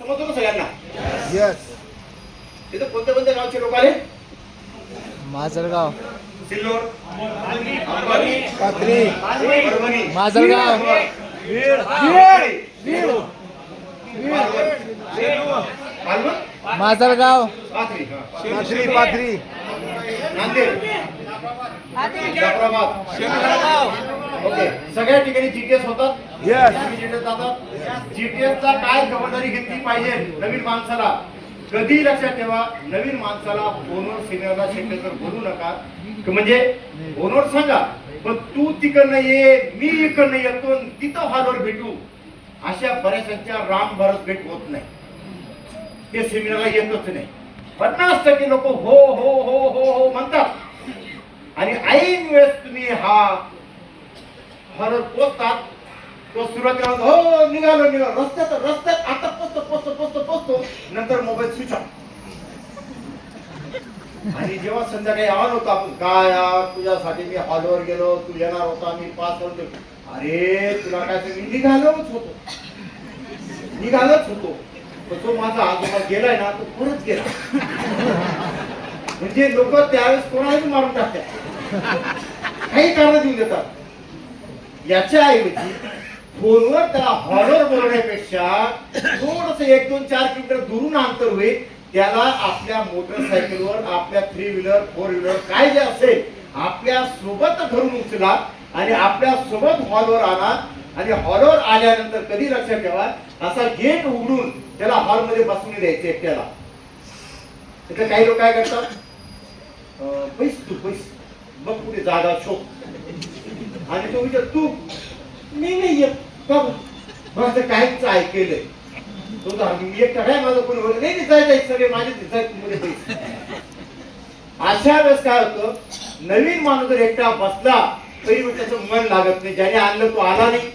समजतो ना सगळ्यांना? यस. तिथं कोणत्या कोणत्या गावचे लोक आले? माजलगाव, सिल्लोड, पाथरी, परभणी, माजलगाव, बीड, पालवण, माजलगाव, पाथरी, पाथरी, पाथरी, नांदेड, जाफराबाद, ओके. सगळ्या ठिकाणी जीटीएस होतात. यस. जीटीएस जातात. जीटीएसचा काय खबरदारी घेतली पाहिजे नवीन माणसाला? कधी लक्षात ठेवा, नवीन माणसाला फोनवर सिनियरला शक्यतो बोलू नका. म्हणजे फोनवर सांगा, पण तू तिकडनं ये, मी इकडनं येतो, तिथं हॉलवर भेटू. अशा बऱ्याचशा राम भरत भेट होत नाही. ते सेमिनारला येतच नाही. 50% लोक हो हो हो हो हो म्हणतात आणि ऐन वेळेस तुम्ही हा हॉलवर पोचतात. तो सुरुवातीला हो निघालो रस्त्यात आता पोचतो नंतर मोबाईल स्विच ऑफ. आणि जेव्हा संध्याकाळी आलो होतो आपण, काय यार तुझ्यासाठी मी हॉलवर गेलो, तू येणार होता, मी पास होतो. अरे तुला काय मी निघालोच होतो. पण तो माझा आजोबा गेलाय ना, तो परत गेला. म्हणजे लोक त्यावेळेस कोणालाही मारून टाकतात, काही कारण देऊन देतात. याच्या ऐवजी फोनवर त्याला हॉलवर बोलण्यापेक्षा थोडस 1-2-4 किलोमीटर दुरून अंतर होईल, त्याला आपल्या मोटरसायकलवर, आपल्या 3 व्हीलर 4 व्हीलर काय जे असेल आपल्या सोबत घरून उचला आणि आपल्या सोबत हॉलवर आणा. आणि हॉलवर आल्यानंतर कधी लक्षात ठेवा, असा गेट उघडून त्याला हॉलमध्ये बसून द्यायचं एकट्याला. तिथे काही लोक काय करतात, पैस बघ कुठे जागा शोध. आणि तो विचार तू मी नाही येत का बघ काहीच ऐकलंय. तो मी एकटा काय माझं कोणी बोलत नाही, जायचं सगळे माझे मध्ये पैसे. अशा वेळेस काय होतं, नवीन माणूस जर एकटा बसला तरी त्याचं मन लागत नाही. ज्याने आणलं तो आला नाही.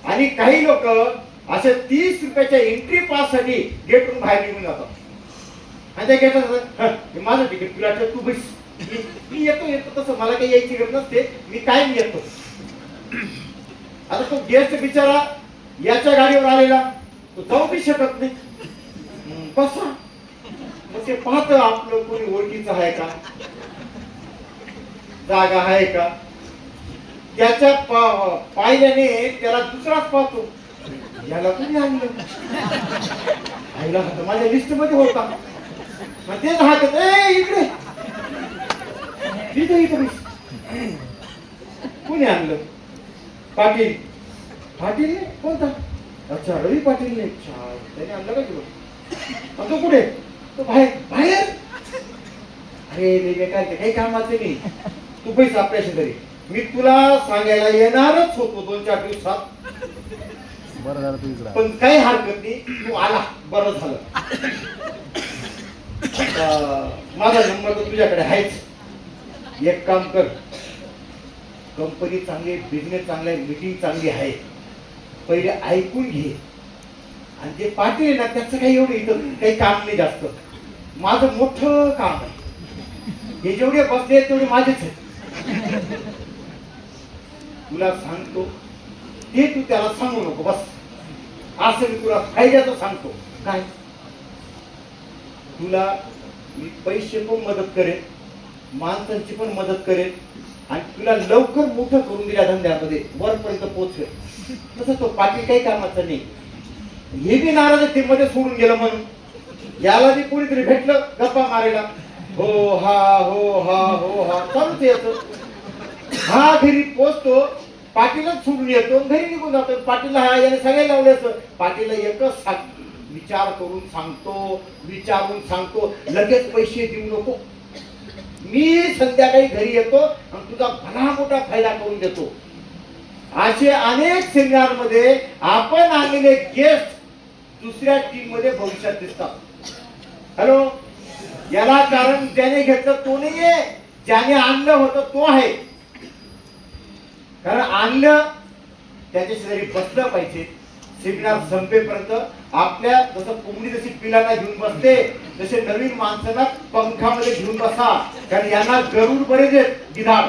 आणि काही लोक अशा 30 रुपयाच्या एंट्री पास साठी गेटवरून बाहेर निघून जातात. आणि त्या गेटात माझं तिकीट तुला तू बस, मी येतो तसं मला काही यायची गरज नसते, मी काय मी येतो. आता तो गेस्ट बिचारा याच्या गाडीवर आलेला, तो जाऊ बी शकत नाही. कसा मग ते पाहत आपलं कोणी ओळखीचं आहे का, जागा आहे का. त्याच्या पाहिल्याने त्याला दुसराच पाहतो, याला कोणी आणलं, आईला माझ्या लिस्ट मध्ये होता. मग तेच हाकत इकडे इथं कोणी आणलं, पाटील. कोणता, अच्छा रवी पाटील ने. त्याने आणलं का तुला? तो कुठे, तो बाहेर. अरे काय काही कामाचं नाही, तू पैसा आपल्याशी तरी मी तुला सांगायला येणारच होतो 2-4 दिवसात. बरं झालं तू इकडं, पण काही हरकत नाही, तू आला बरं झालं. माझा नंबर तर तुझ्याकडे आहेच. एक काम कर, कंपनी चांगली, बिझनेस चांगला आहे, मीटिंग चांगली आहे, पहिले ऐकून घे. आणि जे पाटील आहे ना त्याचं काही एवढं इथं काही काम नाही जास्त. माझं मोठं काम आहे. हे जेवढे बसले तेवढे माझेच आहेत. तुला सांगतो ते तू त्याला सांगू नको बस. असं मी तुला फायद्याचं सांगतो. काय तुला मी पैसे पण मदत करेन, माणसांची पण मदत करेन, आणि तुला लवकर मोठं करून दिल्या धंद्यामध्ये वरपर्यंत पोहोचेल. तसं तो पाटील काही कामाचा नाही. हे बी नाराज ते मध्ये सोडून गेलं म्हणून याला बी कोणीतरी भेटलं गप्पा मारायला. हो हा चालूच यायचं. हा घरी पोचतो, पाटीलच सोडून येतो, घरी निघून जातो. पाटीलला हा याने सगळ्याला लावल्याचं. पाटीलला एकच विचारून सांगतो लगेच पैसे देऊ नको. मी संध्याकाळी घरी येतो आणि तुझा भला मोठा फायदा करून देतो. असे अनेक सेमिनार मध्ये आपण आणलेले गेस्ट दुसऱ्या टीम मध्ये भविष्यात दिसतात. हॅलो, याला कारण ज्याने घेतलं तो नाहीये, ज्याने आणलं होतं तो आहे. कारण आणलं त्याच्या शेजारी बसलं पाहिजे. सेमिनार संपेपर्यंत आपल्या जसं कोंबडी जशी पिलांना घेऊन बसते तसे नवीन माणसांना पंखामध्ये घेऊन बसा. कारण यांना गरुड बरेच आहेत, गिधाड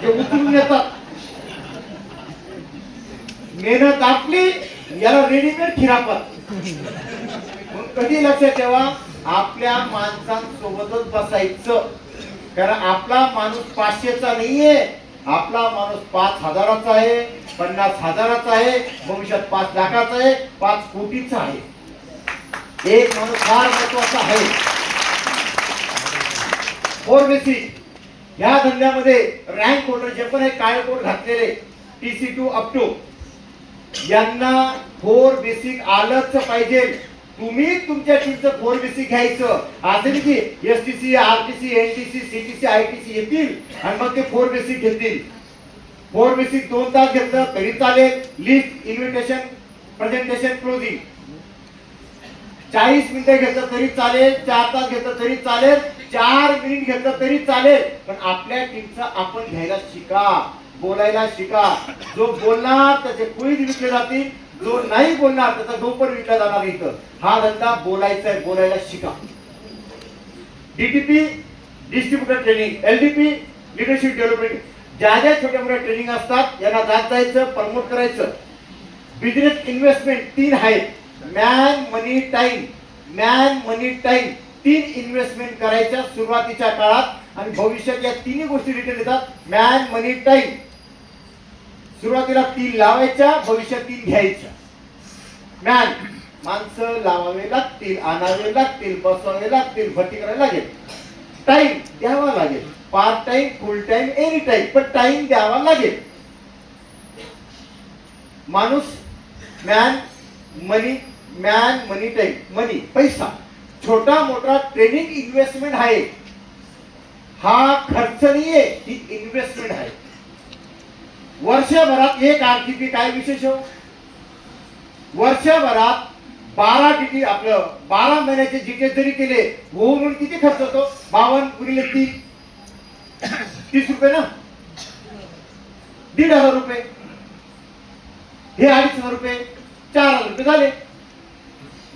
जे उचलून येतात. मेहनत आपली, याला रेडीमेड खिरापत. मग कधी लक्षात ठेवा, आपल्या माणसांसोबतच बसायचं. कारण आपला माणूस 500चा नाहीये, आपला माणूस 5,000चा आहे, 50,000चा आहे, भविष्यात 5 लाखाचा आहे, 5 कोटीचा आहे. एक माणूस फार महत्वाचा आहे. फोर बेसिक या धंद्यामध्ये रँक होल्डर जे पण आहे, काळे कोट घातलेले TC2 अप टू, यांना फोर बेसिक आलंच पाहिजे. तुम्ही तुमच्या टीमचं फोर बेसिक घ्यायचं. असं नाही की STC, RTC, NTC, CTC, ITC येतील आणि मग ते फोर बेसिक घेतील. फोर बेसिक 2 तास घेतलं तरी चालेल. लिस्ट, इन्व्हिटेशन, प्रेझेंटेशन, क्लोजिंग 40 मिनिटं घेतलं तरी चालेल, 4 तास घेतलं तरी चालेल, 4 मिनिट घेतलं तरी चालेल. पण आपल्या टीमचं आपण घ्यायला शिका, बोलायला शिका. जो बोलणार त्याचे कुळीत विकले जातील, जो नाही बोलणार त्याचा डोपर विकला जाणार. इथं हा धंदा बोलायचा आहे, बोलायला शिका. DTP distributor training, LDP leadership development, ज्या ज्या छोट्या मोठ्या ट्रेनिंग असतात यांना जात जायचं, प्रमोट करायचं. बिझनेस इन्व्हेस्टमेंट 3 आहेत. मॅन, मनी, टाइम. मॅन, मनी, टाइम 3 इन्व्हेस्टमेंट करायच्या सुरुवातीच्या काळात आणि भविष्यात या 3 गोष्टी रिटर्न येतात. मॅन, मनी, टाइम. सुरुवातीला 3 लावायच्या, भविष्यात 3 घ्यायच्या. मॅन, माणसं लावावे लागतील, आणावे लागतील, बसवावे लागतील, भरती करायला लागेल. टाइम द्यावा लागेल, पार्ट टाइम, फुल टाइम, एनी टाइम, पण टाइम द्यावा लागेल. माणूस, मॅन, मनी, मॅन, मनी, टाइम. मनी पैसा, छोटा मोठा ट्रेनिंग इन्व्हेस्टमेंट आहे. हा खर्च नाहीये, ही इन्व्हेस्टमेंट आहे. वर्षभरात एक RTP काय विशेष हो? वर्षभरात 12 DT आपलं 12 महिन्याचे GTS जरी केले हो म्हणून किती खर्च होतो? 52 गुणिले 3 30 रुपये ना, 1,500 रुपये. हे 2,500 रुपये, 4,000 रुपये झाले.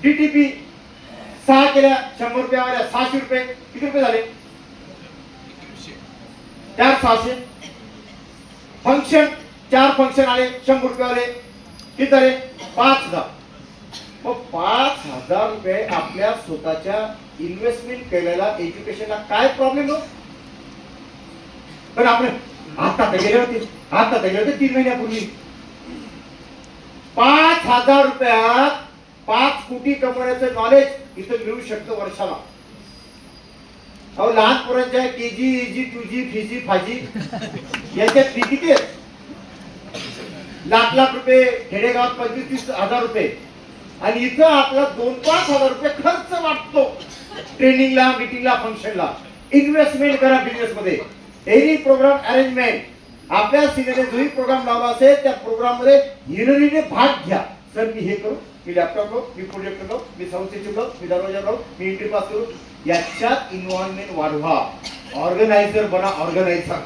DTP 6 केल्या 100 रुपयावाल्या 600 रुपये, किती रुपये झाले? 4,600. फंक्शन 4 फंक्शन आले 100 रुपयावाले, किती झाले? 5,000. मग 5,000 रुपये आपल्या स्वतःच्या इन्व्हेस्टमेंट केलेला एज्युकेशनला काय प्रॉब्लेम हो? पण आपण आता गेले होते 3 महिन्यापूर्वी. 5,000 रुपयात 5 कोटी कमवण्याचं नॉलेज इथं मिळू शकतं वर्षाला. अहो लहान पोरांच्या KG, EG, 2G, 3G, 5G याच्या फी किती आहेत? लाख रुपये. खेडेगावात 25,000 रुपये आणि इथं आपला 2-5 हजार रुपये खर्च वाटतो ट्रेनिंगला, मीटिंगला, फंक्शनला. इन्व्हेस्टमेंट करा बिझनेस मध्ये. एनी प्रोग्राम अरेंजमेंट, आपल्या सिनियरने जोही प्रोग्राम लावला असेल त्या प्रोग्राम मध्ये हिरिरीने भाग घ्या. सर मी हे करू, मी लॅपटॉप करू, मी प्रोजेक्ट करू, मी साऊंड सिस्टम करू, मी दरवाजा लावू, मी एंट्री पास करू. याच्यात इन्व्हॉल्वमेंट वाढवा. ऑर्गनायझर बना, ऑर्गनायझर.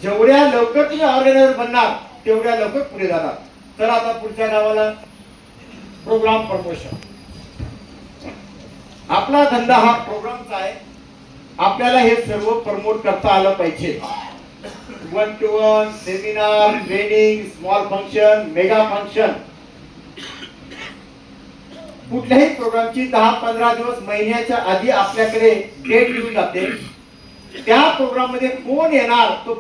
जेवढ्या लवकर तुम्ही ऑर्गनायझर बनणार तेवढ्या लवकर पुढे जाणार. तर आता पुढच्या नावाला प्रोग्राम प्रमोशन. आपला धंदा हा प्रोग्रामचा आहे. आपल्याला हे सर्व प्रमोट करता आलं पाहिजे. 1-to-1 seminar, training, small function, mega function. कुठल्याही प्रोग्रामची 10-15 दिवस महिन्याच्या आधी आपल्याकडे डेट येऊन जाते. त्या प्रोग्राम मध्ये कोण येणार तो